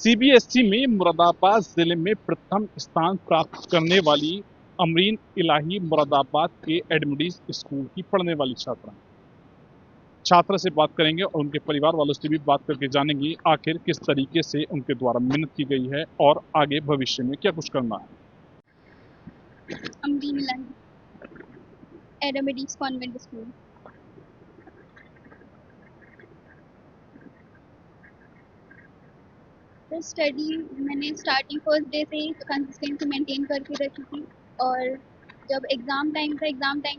CBSE में मुरादाबाद जिले में प्रथम स्थान प्राप्त करने वाली अमरीन इलाही मुरादाबाद के एडमिटीज स्कूल की पढ़ने वाली छात्रा से बात करेंगे और उनके परिवार वालों से भी बात करके जानेंगे आखिर किस तरीके से उनके द्वारा मेहनत की गई है और आगे भविष्य में क्या कुछ करना है। अमरीन इलाही एडमिटीज कॉन्वेंट स्कूल। तो स्टडी मैंने स्टार्टिंग फर्स्ट डे से ही कंसिस्टेंसी मेंटेन करके रखी थी, और जब एग्ज़ाम टाइम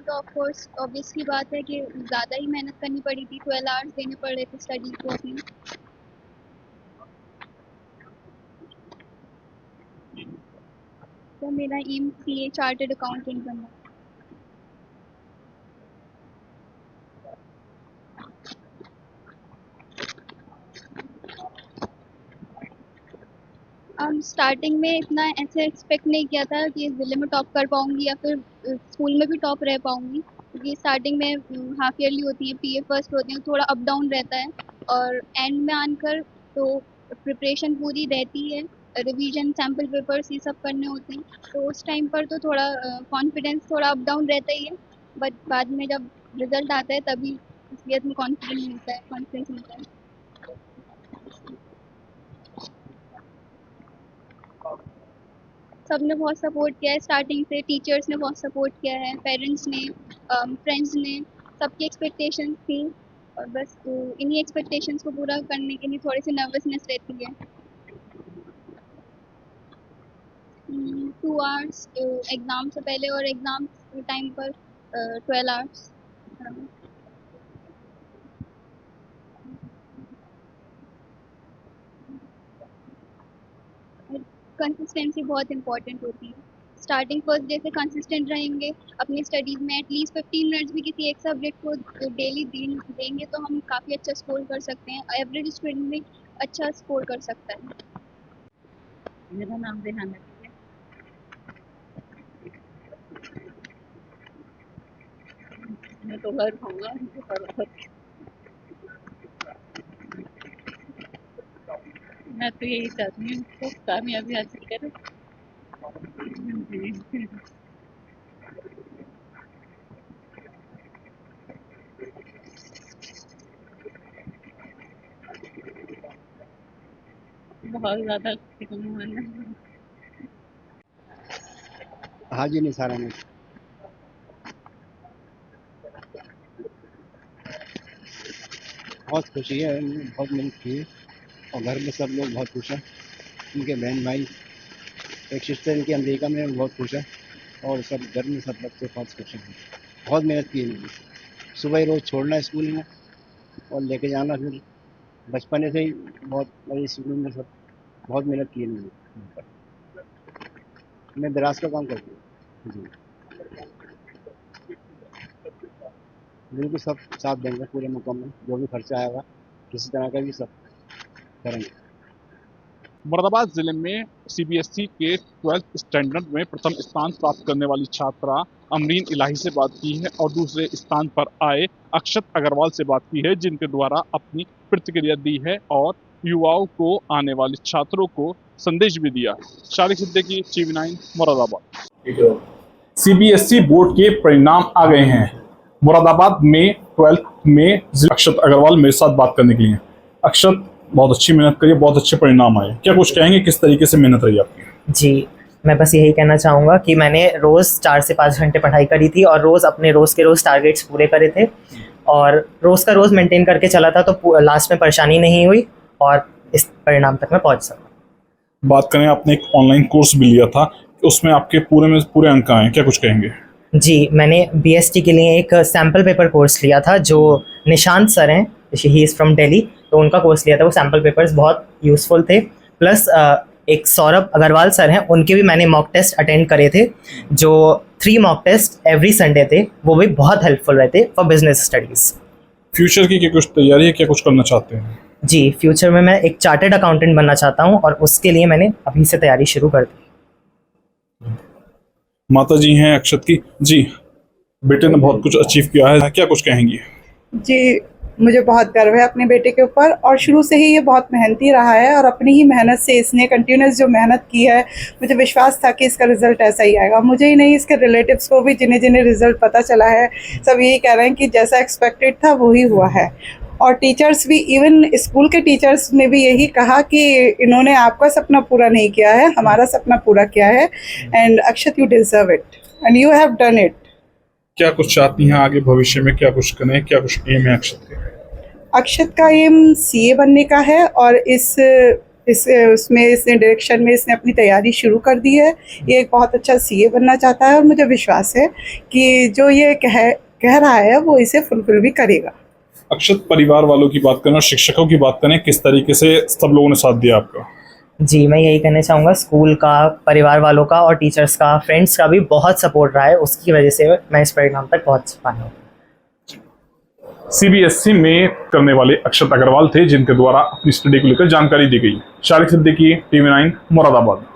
तो ऑफ कोर्स ऑब्वियसली बात है कि ज़्यादा ही मेहनत करनी पड़ी थी। 12 आवर्स देने पड़ रहे थे स्टडी को अपनी। तो मेरा एम सीए चार्टर्ड अकाउंटेंट बनना। स्टार्टिंग में इतना ऐसे एक्सपेक्ट नहीं किया था कि ज़िले में टॉप कर पाऊँगी या फिर स्कूल में भी टॉप रह पाऊँगी, क्योंकि स्टार्टिंग में हाफ ईयरली होती है, पीए फर्स्ट होते हैं, थोड़ा अप डाउन रहता है। और एंड में आकर तो प्रिपरेशन पूरी रहती है, रिवीजन, सैम्पल पेपर्स, ये सब करने होते हैं। तो उस टाइम पर तो थोड़ा कॉन्फिडेंस थोड़ा अप डाउन रहता ही है, बट बाद में जब रिजल्ट आता है तभी असलियत में कॉन्फिडेंस मिलता है। सबने बहुत सपोर्ट किया है स्टार्टिंग से। टीचर्स ने बहुत सपोर्ट किया है, पेरेंट्स ने, फ्रेंड्स ने, सबकी एक्सपेक्टेशंस थी, और बस इन्हीं एक्सपेक्टेशंस को पूरा करने के लिए थोड़ी सी नर्वसनेस रहती है। 2 आवर्स एग्ज़ाम से पहले और एग्ज़ाम टाइम पर 12 आवर्स। कंसिस्टेंसी बहुत इंपॉर्टेंट होती है। स्टार्टिंग फर्स्ट डे से कंसिस्टेंट रहेंगे अपनी स्टडीज़ में, एटलीस्ट 15 मिनट्स भी किसी एक सब्जेक्ट को डेली देंगे तो हम काफ़ी अच्छा स्कोर कर सकते हैं। एवरेज स्टूडेंट भी अच्छा स्कोर कर सकता है। मेरा नाम रेहाना है। मैं तो घर खाऊंगा मैं तो यही चाहती हूँ तो कामयाबी हासिल करे। जी बहुत ज़्यादा मन है। हाजी निसारा में बहुत खुशी है, बहुत मेहनत की है और घर में सब लोग बहुत खुश हैं। उनके बहन भाई, एक सिस्टर इनकी अमेरिका में, बहुत खुश है और सब घर में सब बच्चे बहुत खुश हैं। बहुत मेहनत की है मैंने। सुबह ही रोज़ छोड़ना स्कूल में और लेके जाना, फिर बचपन से ही बहुत बड़ी स्कूल में सब बहुत मेहनत की है मैंने। मैं दराज का काम करती हूँ जी। बिल्कुल सब साथ देंगे पूरे मुकम्मल, जो भी खर्चा आएगा किसी तरह का भी सब करेंगे। मुरादाबाद जिले में सीबीएसई के 12th स्टैंडर्ड में प्रथम स्थान प्राप्त करने वाली छात्रा अमरीन इलाही से बात की है और दूसरे स्थान पर आए अक्षत अग्रवाल से बात की है, जिनके द्वारा अपनी प्रतिक्रिया दी है और युवाओं को, आने वाले छात्रों को संदेश भी दिया है। Shariq Siddiqui, TV9 Moradabad. CBSE board के परिणाम आ गए हैं। मुरादाबाद में 12th में अक्षत अग्रवाल मेरे साथ बात करने के लिए। अक्षत, बहुत अच्छी मेहनत करिए, बहुत अच्छे परिणाम आए, क्या कुछ कहेंगे, किस तरीके से मेहनत रही आपकी? जी, मैं बस यही कहना चाहूँगा कि मैंने रोज़ 4 से 5 घंटे पढ़ाई करी थी और रोज़ अपने रोज़ के रोज़ टारगेट्स पूरे करे थे और रोज़ का रोज़ मेंटेन करके चला था, तो लास्ट में परेशानी नहीं हुई और इस परिणाम तक मैं पहुँच सका। बात करें, आपने एक ऑनलाइन कोर्स भी लिया था, उसमें आपके पूरे में पूरे अंक आए, क्या कुछ कहेंगे? जी, मैंने बीएसटी के लिए एक सैम्पल पेपर कोर्स लिया था, जो निशांत सर हैं, ही इज़ फ्रॉम दिल्ली, तो उनका कोर्स लिया था। वो सैम्पल पेपर्स बहुत यूज़फुल थे। प्लस एक सौरभ अग्रवाल सर हैं, उनके भी मैंने मॉक टेस्ट अटेंड करे थे, जो 3 मॉक टेस्ट एवरी संडे थे, वो भी बहुत हेल्पफुल रहे थे फॉर बिजनेस स्टडीज़। फ्यूचर की क्या कुछ तैयारी है, क्या कुछ करना चाहते हैं? जी, फ्यूचर में मैं एक चार्टर्ड अकाउंटेंट बनना चाहता हूँ और उसके लिए मैंने अभी से तैयारी शुरू कर दी। माता जी हैं अक्षत की। जी, बेटे ने बहुत कुछ अचीव किया है, क्या कुछ कहेंगी? जी, मुझे बहुत गर्व है अपने बेटे के ऊपर, और शुरू से ही ये बहुत मेहनती रहा है और अपनी ही मेहनत से इसने कंटिन्यूस जो मेहनत की है, मुझे विश्वास था कि इसका रिज़ल्ट ऐसा ही आएगा। मुझे ही नहीं, इसके रिलेटिव्स को भी जिन्हें जिन्हें रिज़ल्ट पता चला है, सब यही कह रहे हैं कि जैसा एक्सपेक्टेड था वही हुआ है। और टीचर्स भी, इवन स्कूल के टीचर्स ने भी यही कहा कि इन्होंने आपका सपना पूरा नहीं किया है, हमारा सपना पूरा किया है, and Akshat you deserve it and you have done it. क्या कुछ चाहती हैं आगे भविष्य में, क्या कुछ करें, क्या कुछ एम है अक्षत के? अक्षत का एम सीए बनने का है और उसमें इसने डायरेक्शन में इसने अपनी तैयारी शुरू कर दी है। ये एक बहुत अच्छा सीए बनना चाहता है और मुझे विश्वास है कि जो ये कह रहा है वो इसे फुलफिल भी करेगा। अक्षत, परिवार वालों की बात करें और शिक्षकों की बात करें, किस तरीके से सब लोगों ने साथ दिया आपका? जी, मैं यही कहना चाहूँगा, स्कूल का, परिवार वालों का और टीचर्स का, फ्रेंड्स का भी बहुत सपोर्ट रहा है। उसकी वजह से मैं इस परिणाम तक पहुँच पाया हूँ। सीबीएसई में करने वाले अक्षत अग्रवाल थे, जिनके द्वारा अपनी स्टडी को लेकर जानकारी दी गई। शारिक सिद्दीकी, TV9, मुरादाबाद।